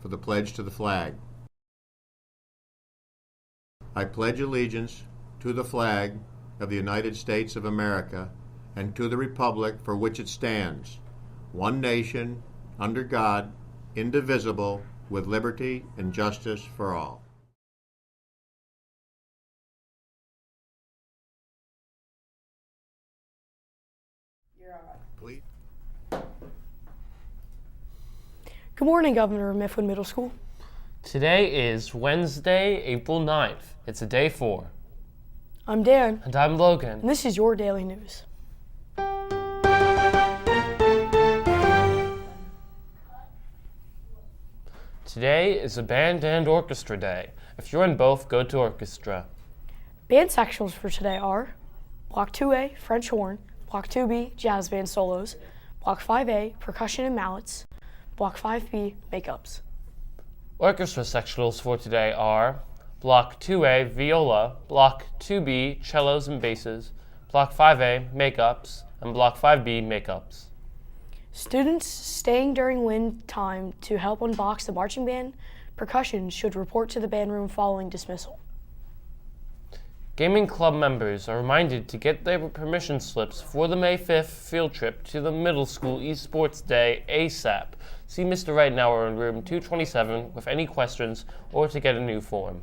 for the pledge to the flag. I pledge allegiance to the flag of the United States of America and to the republic for which it stands, one nation, under God, indivisible, with liberty and justice for all. Please. Good morning, Governor of Mifflin Middle School. Today is Wednesday, April 9th. It's a day 4. I'm Dan. And I'm Logan. And this is your daily news. Today is a band and orchestra day. If you're in both, go to orchestra. Band sectionals for today are Block 2A, French horn, Block 2B, jazz band solos, Block 5A, percussion and mallets, Block 5B, makeups. Orchestra sectionals for today are Block 2A, viola, Block 2B, cellos and basses, Block 5A, makeups, and Block 5B, makeups. Students staying during wind time to help unbox the marching band percussion should report to the band room following dismissal. Gaming club members are reminded to get their permission slips for the May 5th field trip to the Middle School Esports Day ASAP. See Mr. Right now in room 227 with any questions or to get a new form.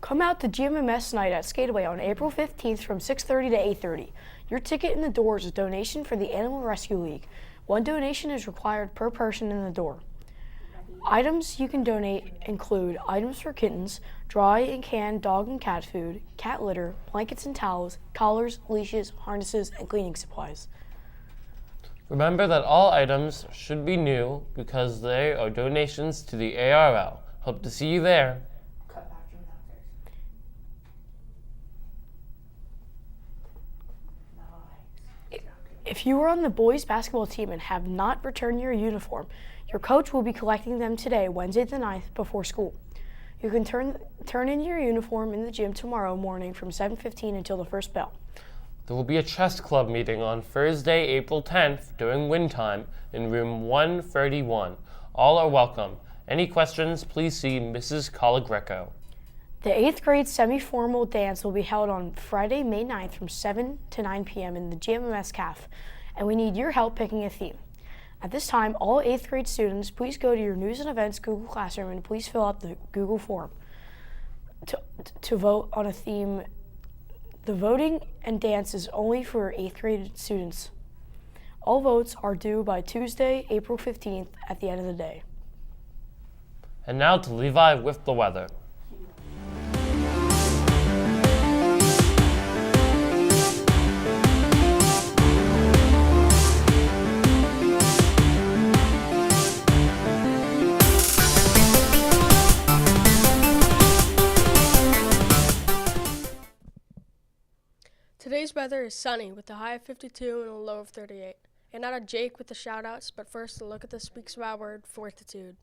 Come out to GMMS night at Skateaway on April 15th from 6:30 to 8:30. Your ticket in the door is a donation for the Animal Rescue League. One donation is required per person in the door. Items you can donate include items for kittens, dry and canned dog and cat food, cat litter, blankets and towels, collars, leashes, harnesses, and cleaning supplies. Remember that all items should be new because they are donations to the ARL. Hope to see you there. If you are on the boys basketball team and have not returned your uniform, your coach will be collecting them today, Wednesday the 9th, before school. You can turn in your uniform in the gym tomorrow morning from 7:15 until the first bell. There will be a chess club meeting on Thursday, April 10th during wind time in room 131. All are welcome. Any questions, please see Mrs. Colagreco. The 8th grade semi-formal dance will be held on Friday, May 9th from 7 to 9 p.m. in the GMMS CAF, and we need your help picking a theme. At this time, all 8th grade students, please go to your News and Events Google Classroom and please fill out the Google form to vote on a theme. The voting and dance is only for 8th grade students. All votes are due by Tuesday, April 15th at the end of the day. And now to Levi with the weather. Today's weather is sunny with a high of 52 and a low of 38. And now to Jake with the shout-outs, but first a look at the Speaks About Word Fortitude.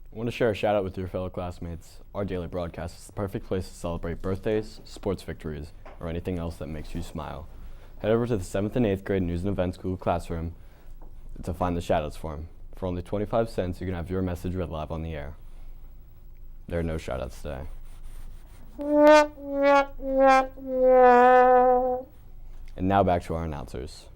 I want to share a shout out with your fellow classmates. Our daily broadcast is the perfect place to celebrate birthdays, sports victories, or anything else that makes you smile. Head over to the 7th and 8th grade News and Events Google Classroom to find the shout outs form. For only 25 cents, you can have your message read live on the air. There are no shout outs today. And now back to our announcers.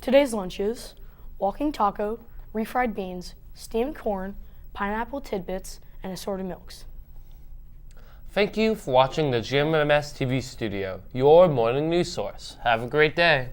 Today's lunch is walking taco, refried beans, steamed corn, pineapple tidbits, and assorted milks. Thank you for watching the GMMS TV studio, your morning news source. Have a great day.